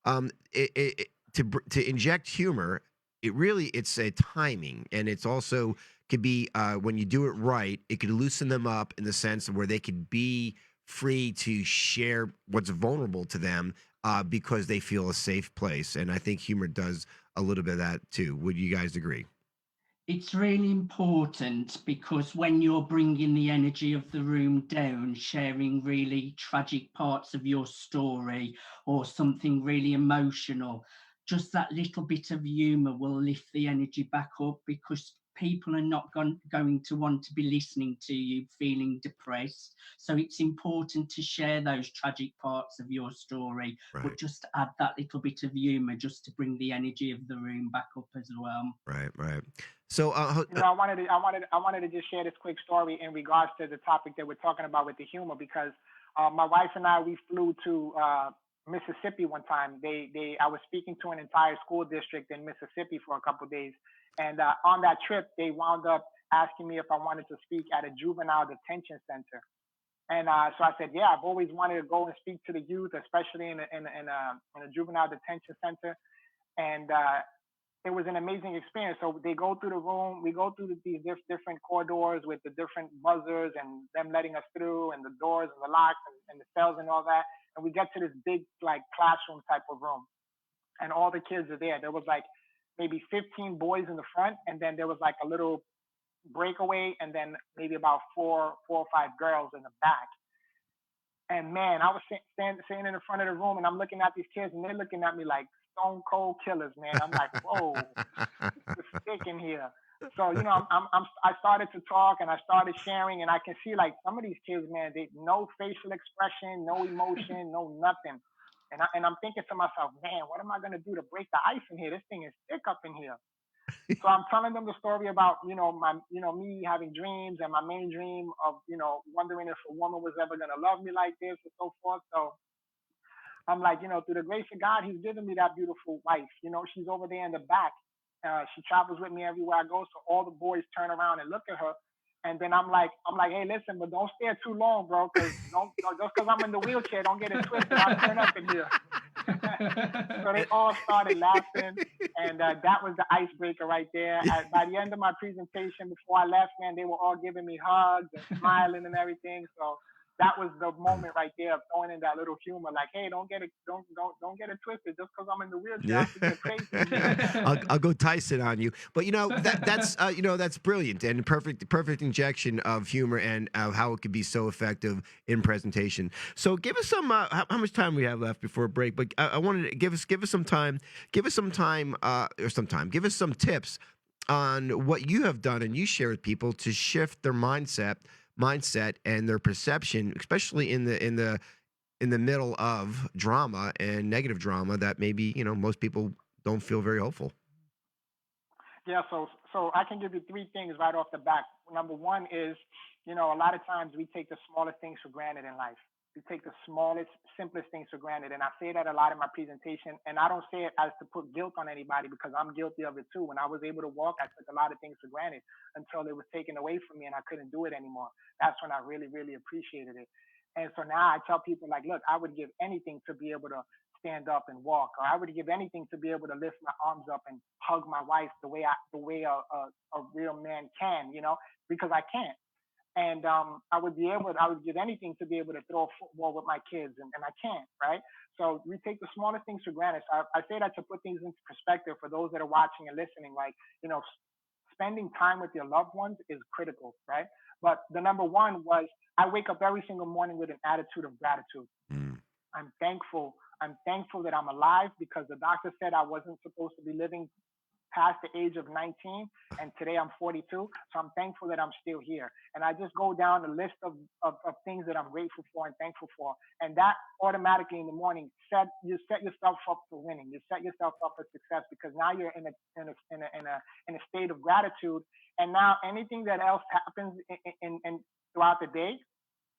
To inject humor, it's a timing, and it's also could be when you do it right, it could loosen them up in the sense of where they could be free to share what's vulnerable to them because they feel a safe place. And I think humor does a little bit of that too. Would you guys agree? It's really important, because when you're bringing the energy of the room down, sharing really tragic parts of your story or something really emotional, just that little bit of humor will lift the energy back up, because people are not going to want to be listening to you feeling depressed. So it's important to share those tragic parts of your story, Right. but just add that little bit of humor just to bring the energy of the room back up as well. Right. So, I wanted to just share this quick story in regards to the topic that we're talking about with the humor, because my wife and I, we flew to Mississippi one time. I was speaking to an entire school district in Mississippi for a couple of days, and on that trip, they wound up asking me if I wanted to speak at a juvenile detention center. And so I said, yeah, I've always wanted to go and speak to the youth, especially in a juvenile detention center. And it was an amazing experience. So they go through the room, we go through these different corridors with the different buzzers and them letting us through, and the doors and the locks and the cells and all that. And we get to this big like classroom type of room, and all the kids are there. There was like maybe 15 boys in the front, and then there was like a little breakaway, and then maybe about four or five girls in the back. And man, I was sitting in the front of the room, and I'm looking at these kids, and they're looking at me like stone cold killers, man. I'm like, whoa, it's sick in here. So I started to talk, and I started sharing, and I can see like some of these kids, man, they no facial expression, no emotion, no nothing. And I'm thinking to myself, man, what am I gonna do to break the ice in here? This thing is thick up in here. So I'm telling them the story about, me having dreams, and my main dream of, wondering if a woman was ever going to love me like this and so forth. So I'm like, through the grace of God, he's given me that beautiful wife. She's over there in the back. She travels with me everywhere I go. So all the boys turn around and look at her. And then I'm like, hey, listen, but don't stare too long, bro, because just because I'm in the wheelchair, don't get it twisted. I'll turn up in here. So they all started laughing, and that was the icebreaker right there. By the end of my presentation, before I left, man, they were all giving me hugs and smiling and everything. So that was the moment right there of throwing in that little humor, like, hey, don't get it twisted. Just because I'm in the wheelchair, I have to get crazy. I'll go Tyson on you, but that's brilliant and perfect injection of humor and how it could be so effective in presentation. So give us some how much time we have left before break, but I wanted to give us some time, give us some tips on what you have done and you share with people to shift their mindset and their perception, especially in the middle of drama and negative drama that maybe most people don't feel very hopeful. Yeah, so I can give you three things right off the bat. Number one is, a lot of times we take the smallest things for granted in life. We take the smallest, simplest things for granted. And I say that a lot in my presentation. And I don't say it as to put guilt on anybody, because I'm guilty of it too. When I was able to walk, I took a lot of things for granted until it was taken away from me and I couldn't do it anymore. That's when I really, really appreciated it. And so now I tell people, like, look, I would give anything to be able to stand up and walk, or I would give anything to be able to lift my arms up and hug my wife the way a real man can, because I can't. And I would give anything to be able to throw a football with my kids, and I can't, right? So we take the smallest things for granted. So I say that to put things into perspective for those that are watching and listening, like, spending time with your loved ones is critical, right? But the number one was, I wake up every single morning with an attitude of gratitude. I'm thankful. I'm thankful that I'm alive, because the doctor said I wasn't supposed to be living past the age of 19, and today I'm 42. So I'm thankful that I'm still here. And I just go down the list of things that I'm grateful for and thankful for. And that automatically in the morning, you set yourself up for winning. You set yourself up for success, because now you're in a state of gratitude. And now anything that else happens in throughout the day,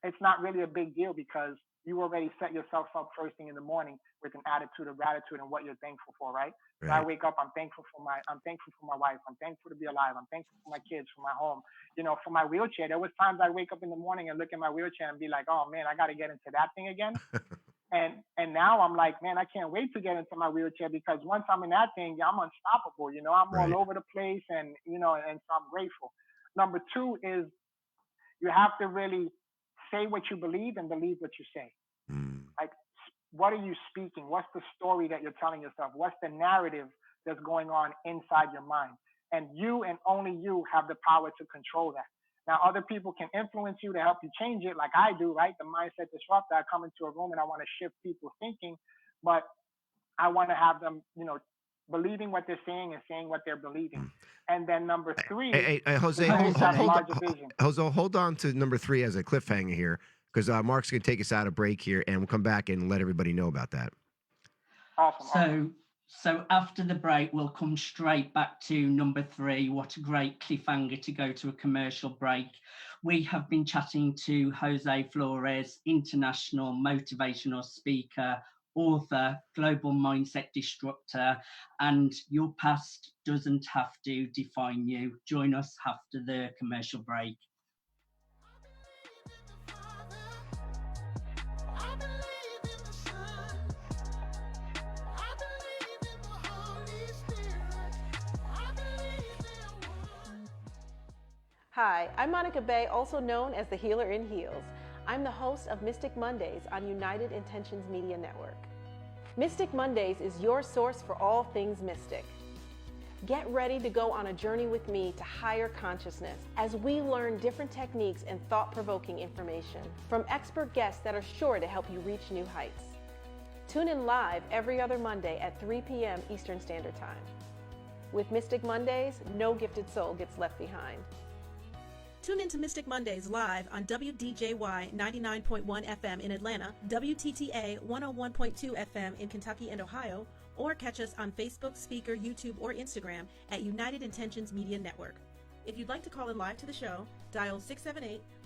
it's not really a big deal, because you already set yourself up first thing in the morning with an attitude of gratitude and what you're thankful for, right? So I wake up, I'm thankful for my wife, I'm thankful to be alive, I'm thankful for my kids, for my home, for my wheelchair. There was times I wake up in the morning and look at my wheelchair and be like, oh man, I got to get into that thing again. And now I'm like, man, I can't wait to get into my wheelchair, because once I'm in that thing, I'm unstoppable. I'm all over the place, and and so I'm grateful. Number two is, you have to really say what you believe and believe what you say. Like, what are you speaking? What's the story that you're telling yourself? What's the narrative that's going on inside your mind? And you and only you have the power to control that. Now, other people can influence you to help you change it, like I do, right? The mindset disruptor. I come into a room and I want to shift people's thinking, but I want to have them, believing what they're saying and saying what they're believing. And then number three, hey, Jose, hold on to number three as a cliffhanger here, because Mark's going to take us out of break here, and we'll come back and let everybody know about that. Awesome. So after the break, we'll come straight back to number three. What a great cliffhanger to go to a commercial break. We have been chatting to Jose Flores, international motivational speaker, author, global mindset disruptor, and your past doesn't have to define you. Join us after the commercial break. Hi, I'm Monica Bay, also known as the Healer in Heels. I'm the host of Mystic Mondays on United Intentions Media Network. Mystic Mondays is your source for all things mystic. Get ready to go on a journey with me to higher consciousness as we learn different techniques and thought-provoking information from expert guests that are sure to help you reach new heights. Tune in live every other Monday at 3 p.m. Eastern Standard Time. With Mystic Mondays, no gifted soul gets left behind. Tune into Mystic Mondays live on WDJY 99.1 FM in Atlanta, WTTA 101.2 FM in Kentucky and Ohio, or catch us on Facebook, Speaker, YouTube, or Instagram at United Intentions Media Network. If you'd like to call in live to the show, dial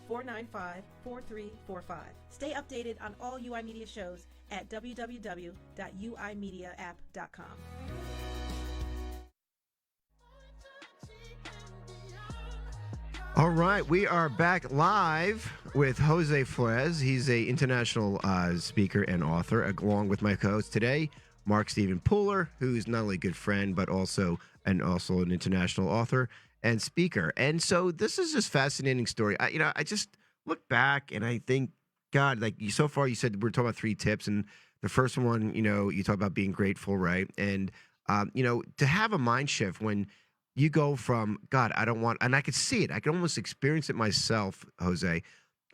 678-495-4345. Stay updated on all UI Media shows at www.uimediaapp.com. All right, we are back live with Jose Flores. He's an international speaker and author, along with my co-host today, Mark Stephen Pooler, who's not only a good friend but also an international author and speaker. And so this is just fascinating story. I just look back and I think, God, like so far you said we're talking about 3 tips, and the first one, you talk about being grateful, right? And to have a mind shift when you go from, God, I don't want, and I could see it. I could almost experience it myself, Jose.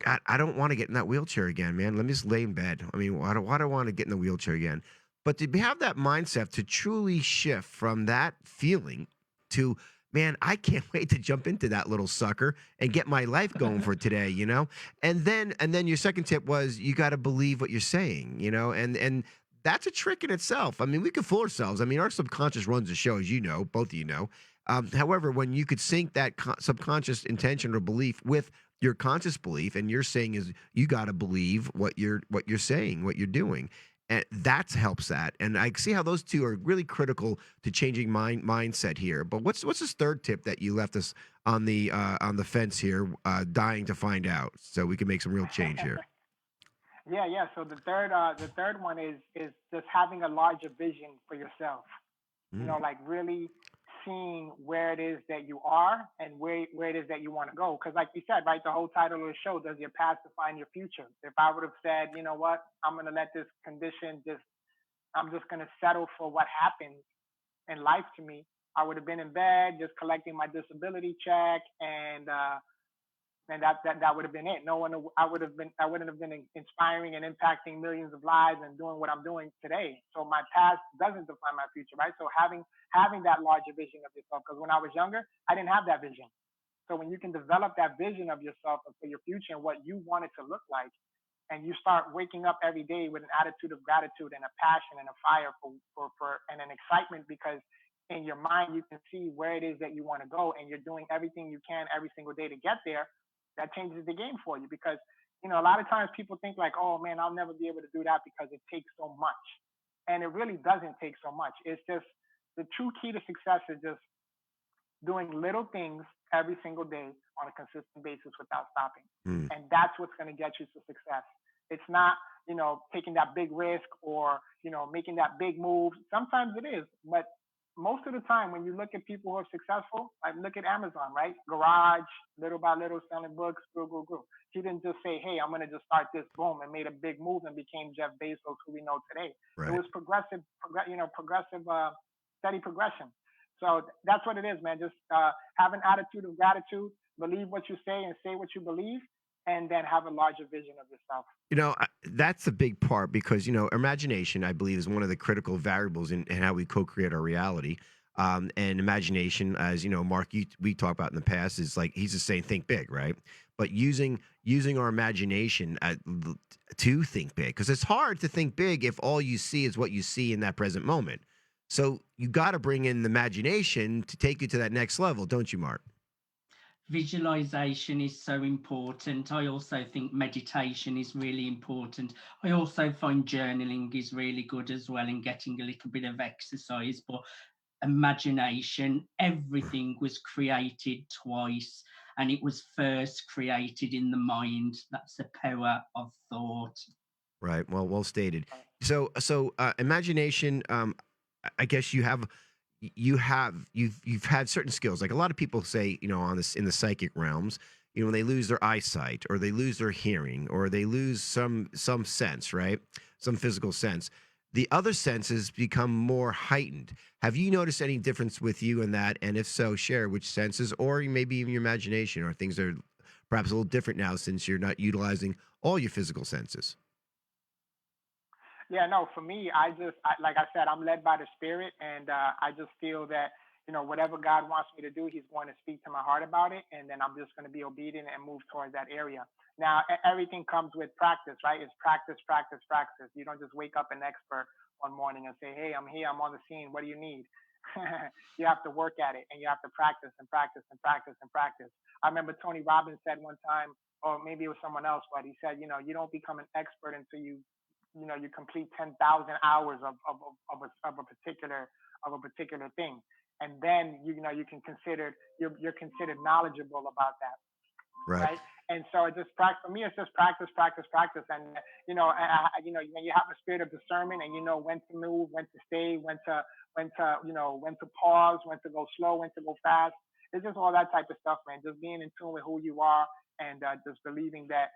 God, I don't want to get in that wheelchair again, man. Let me just lay in bed. I mean, why do I want to get in the wheelchair again? But to have that mindset to truly shift from that feeling to, man, I can't wait to jump into that little sucker and get my life going for today, And then your second tip was you got to believe what you're saying, and that's a trick in itself. I mean, we can fool ourselves. I mean, our subconscious runs the show, as you know, both of you know. However, when you could sync that subconscious intention or belief with your conscious belief, and you're saying is you got to believe what you're saying, what you're doing, and that helps that. And I see how those two are really critical to changing mindset here. But what's this third tip that you left us on the fence here, dying to find out, so we can make some real change here? Yeah. So the third one is just having a larger vision for yourself. Like really seeing where it is that you are and where it is that you want to go. Because like you said, right, the whole title of the show, does your past define your future? If I would have said, you know what, I'm going to let this condition I'm just going to settle for what happens in life to me, I would have been in bed just collecting my disability check, and that would have been it. I wouldn't have been inspiring and impacting millions of lives and doing what I'm doing today. So my past doesn't define my future, right? So having that larger vision of yourself, because when I was younger, I didn't have that vision. So when you can develop that vision of yourself and for your future and what you want it to look like, and you start waking up every day with an attitude of gratitude and a passion and a fire for and an excitement, because in your mind you can see where it is that you want to go, and you're doing everything you can every single day to get there. That changes the game for you, because a lot of times people think like, oh man, I'll never be able to do that because it takes so much, and it really doesn't take so much. It's just the true key to success is just doing little things every single day on a consistent basis without stopping, and that's what's going to get you to success. It's not taking that big risk or making that big move. Sometimes it is, but most of the time, when you look at people who are successful, like look at Amazon, right? Garage, little by little, selling books, grew. He didn't just say, hey, I'm going to just start this, boom, and made a big move and became Jeff Bezos, who we know today. Right. It was progressive, steady progression. So that's what it is, man. Just have an attitude of gratitude, believe what you say and say what you believe, and then have a larger vision of yourself. That's a big part, because, imagination, I believe, is one of the critical variables in how we co-create our reality. And imagination, as Mark, we talked about in the past, is like, he's just saying, think big, right? But using our imagination to think big, because it's hard to think big if all you see is what you see in that present moment. So you got to bring in the imagination to take you to that next level, don't you, Mark? Visualization is so important. I also think meditation is really important. I also find journaling is really good as well, and getting a little bit of exercise. But imagination, everything was created twice, and it was first created in the mind. That's the power of thought. Right. Well stated. So imagination, I guess you have you've had certain skills. Like a lot of people say, on this in the psychic realms, when they lose their eyesight or they lose their hearing or they lose some sense, right? Some physical sense. The other senses become more heightened. Have you noticed any difference with you in that? And if so, share which senses, or maybe even your imagination, or things are perhaps a little different now since you're not utilizing all your physical senses. Yeah, no, for me, like I said, I'm led by the Spirit, and I just feel that, whatever God wants me to do, He's going to speak to my heart about it, and then I'm just going to be obedient and move towards that area. Now, everything comes with practice, right? It's practice, practice, practice. You don't just wake up an expert one morning and say, hey, I'm here, I'm on the scene, what do you need? You have to work at it, and you have to practice and practice and practice and practice. I remember Tony Robbins said one time, or maybe it was someone else, but he said, you don't become an expert until you complete 10,000 hours of a particular thing, and then you can consider you're considered knowledgeable about that, Right. right? And so it just practice for me. It's just practice, practice, practice, and when you have a spirit of discernment and you know when to move, when to stay, when to pause, when to go slow, when to go fast. It's just all that type of stuff, man. Just being in tune with who you are and just believing that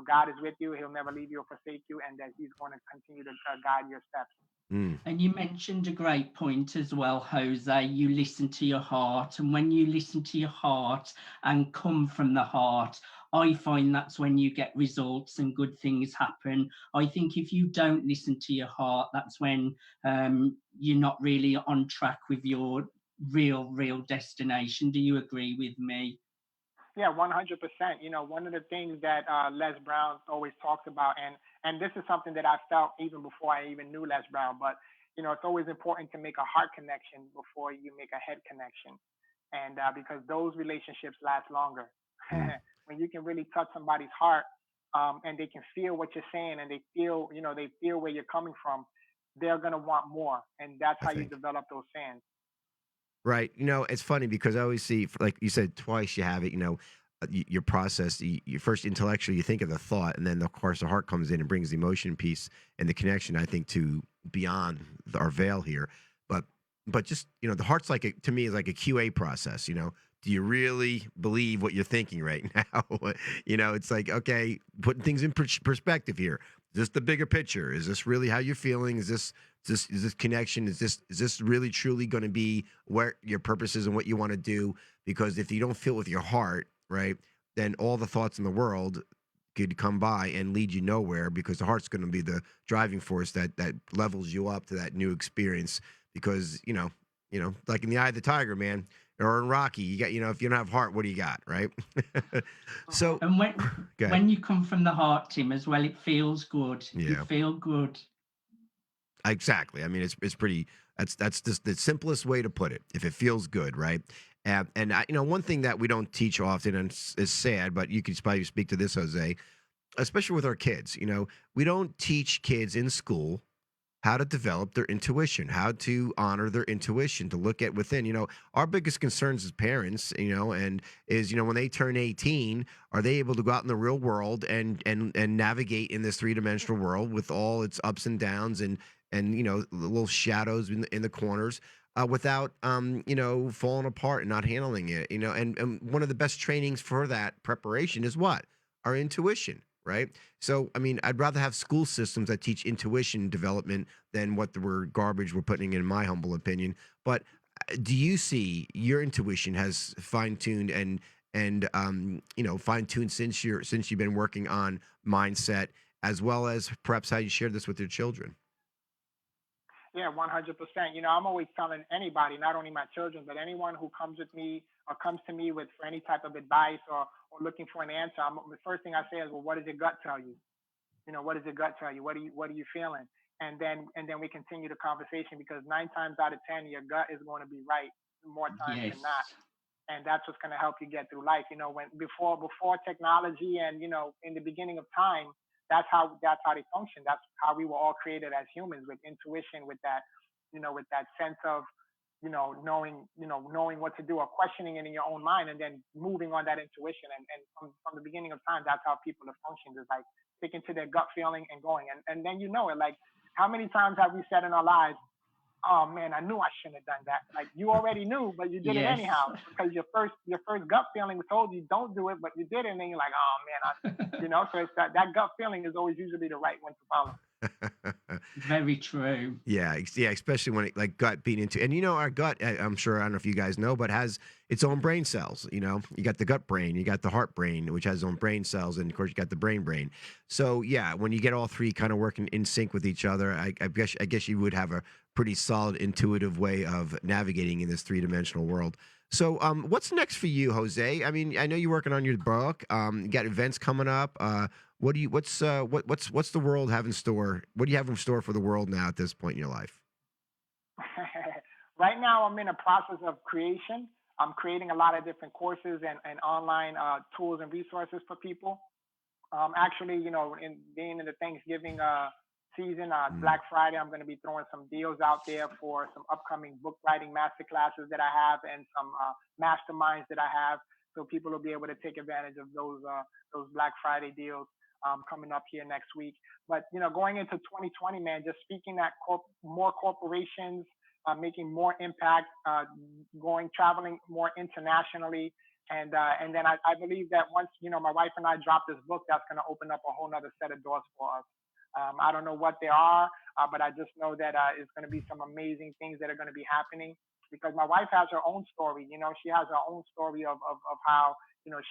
God is with you. He'll never leave you or forsake you, and that He's going to continue to guide your steps. And you mentioned a great point as well, Jose. You listen to your heart, and when you listen to your heart and come from the heart, I find that's when you get results and good things happen. I think if you don't listen to your heart, that's when you're not really on track with your real destination. Do you agree with me? Yeah, 100%. One of the things that Les Brown always talks about, and this is something that I felt even before I even knew Les Brown, but it's always important to make a heart connection before you make a head connection, and because those relationships last longer. When you can really touch somebody's heart, and they can feel what you're saying, and they feel where you're coming from, they're gonna want more, and that's how you develop those fans. Right. It's funny because I always see, like you said, twice you have it, your process, you first intellectually, you think of the thought, and then of course the heart comes in and brings the emotion piece and the connection, I think, to beyond our veil here. But, just, the heart's to me is like a QA process, Do you really believe what you're thinking right now? It's like, okay, putting things in perspective here. Is this the bigger picture? Is this really how you're feeling? Is this connection? Is this really truly going to be where your purpose is and what you want to do? Because if you don't feel with your heart, right, then all the thoughts in the world could come by and lead you nowhere, because the heart's going to be the driving force that levels you up to that new experience. Because like in the Eye of the Tiger, man, or in Rocky, you got if you don't have heart, what do you got, right? So and when you come from the heart, Tim, as well, it feels good. Yeah. You feel good. Exactly. I mean, it's pretty. That's just the simplest way to put it. If it feels good, right? And one thing that we don't teach often, and it's sad, but you could probably speak to this, Jose, especially with our kids. We don't teach kids in school how to develop their intuition, how to honor their intuition, to look at within. Our biggest concerns as parents, and is, when they turn 18, are they able to go out in the real world and navigate in this three-dimensional world with all its ups and downs and the little shadows in the corners, without falling apart and not handling it. And one of the best trainings for that preparation is what? Our intuition. Right. So, I mean, I'd rather have school systems that teach intuition development than what the word garbage we're putting in my humble opinion. But do you see your intuition has fine-tuned and fine-tuned since you've been working on mindset, as well as perhaps how you share this with your children? Yeah, 100%. I'm always telling anybody, not only my children, but anyone who comes with me or comes to me for any type of advice or looking for an answer. The first thing I say is, well, what does your gut tell you? What does your gut tell you? What are you feeling? And then we continue the conversation, because 9 times out of 10, your gut is going to be right more times than not. And that's what's going to help you get through life. When before technology and, in the beginning of time, that's how they function. That's how we were all created as humans, with intuition, with that sense of, knowing what to do, or questioning it in your own mind, and then moving on that intuition. And from the beginning of time, that's how people have functioned, is like sticking to their gut feeling and going. And then it, like, how many times have we said in our lives, oh man, I knew I shouldn't have done that. Like you already knew, but you did it Yes. anyhow because your first gut feeling told you don't do it, but you did it, and then you're like, oh man, so it's that gut feeling is always usually the right one to follow. Very true. Yeah, especially when it like gut beat into, and our gut, I'm sure, I don't know if you guys know, but has its own brain cells. You got the gut brain, you got the heart brain, which has its own brain cells, and of course you got the brain. So yeah, when you get all three kind of working in sync with each other, I guess you would have a pretty solid intuitive way of navigating in this three-dimensional world. So what's next for you, Jose? I mean, I know you're working on your book. You got events coming up. What's the world have in store? What do you have in store for the world now at this point in your life? Right now, I'm in a process of creation. I'm creating a lot of different courses and online tools and resources for people. Actually, in being in the Thanksgiving season, Black Friday, I'm going to be throwing some deals out there for some upcoming book writing master classes that I have and some masterminds that I have. So people will be able to take advantage of those Black Friday deals coming up here next week. But, going into 2020, man, just speaking at more corporations, making more impact, traveling more internationally. And then I believe that once, my wife and I drop this book, that's going to open up a whole nother set of doors for us. I don't know what they are, but I just know that it's going to be some amazing things that are going to be happening because my wife has her own story. She has her own story of how,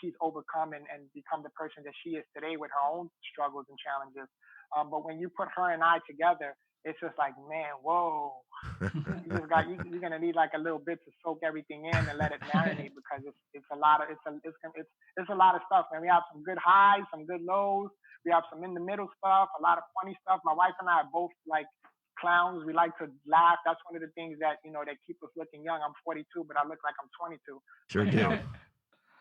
she's overcome and become the person that she is today with her own struggles and challenges. But when you put her and I together, it's just like, man, whoa. You're going to need like a little bit to soak everything in and let it marinate because it's a lot of stuff, man. We have some good highs, some good lows. We have some in the middle stuff, a lot of funny stuff. My wife and I are both like clowns. We like to laugh. That's one of the things that, that keep us looking young. I'm 42, but I look like I'm 22. Sure do.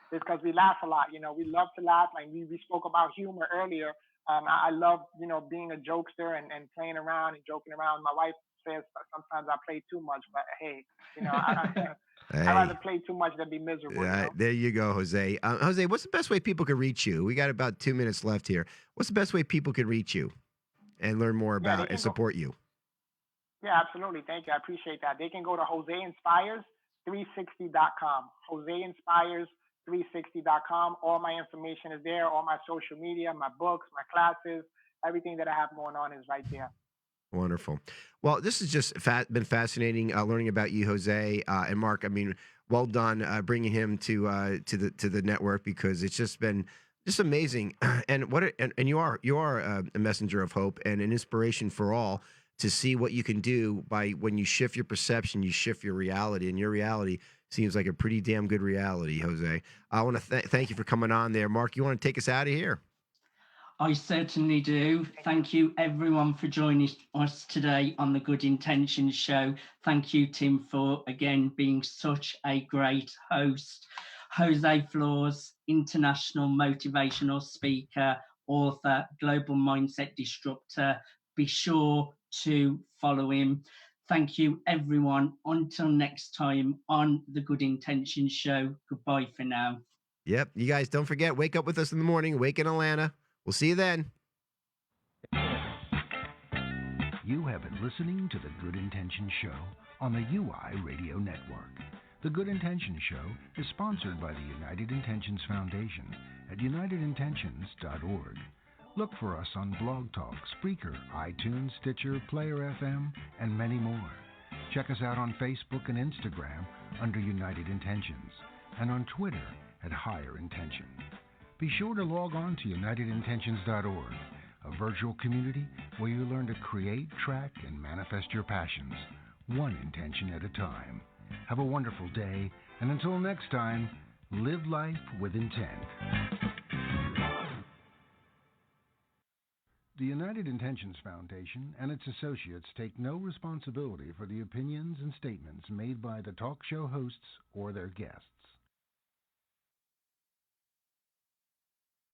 It's because we laugh a lot. We love to laugh. Like we spoke about humor earlier. I love, being a jokester and playing around and joking around. My wife says sometimes I play too much, but hey, I'd rather play too much than be miserable. There you go, Jose. Jose, what's the best way people could reach you? We got about 2 minutes left here. What's the best way people could reach you and learn more about and support you? Yeah, absolutely. Thank you. I appreciate that. They can go to JoseInspires360.com. JoseInspires360.com. All my information is there. All my social media, my books, my classes, everything that I have going on is right there. Wonderful. Well, this has just been fascinating learning about you, Jose, and Mark. I mean, well done bringing him to the network because it's just been amazing. And you are a messenger of hope and an inspiration for all to see what you can do by when you shift your perception, you shift your reality, and your reality seems like a pretty damn good reality, Jose. I want to thank you for coming on there. Mark, you want to take us out of here? I certainly do. Thank you, everyone, for joining us today on the Good Intentions Show. Thank you, Tim, for, again, being such a great host. Jose Flores, international motivational speaker, author, global mindset disruptor. Be sure to follow him. Thank you, everyone. Until next time on the Good Intentions Show. Goodbye for now. Yep. You guys don't forget, wake up with us in the morning. Wake in Atlanta. We'll see you then. You have been listening to the Good Intentions Show on the UI Radio Network. The Good Intentions Show is sponsored by the United Intentions Foundation at unitedintentions.org. Look for us on Blog Talk, Spreaker, iTunes, Stitcher, Player FM, and many more. Check us out on Facebook and Instagram under United Intentions and on Twitter at Higher Intention. Be sure to log on to unitedintentions.org, a virtual community where you learn to create, track, and manifest your passions, one intention at a time. Have a wonderful day, and until next time, live life with intent. The United Intentions Foundation and its associates take no responsibility for the opinions and statements made by the talk show hosts or their guests.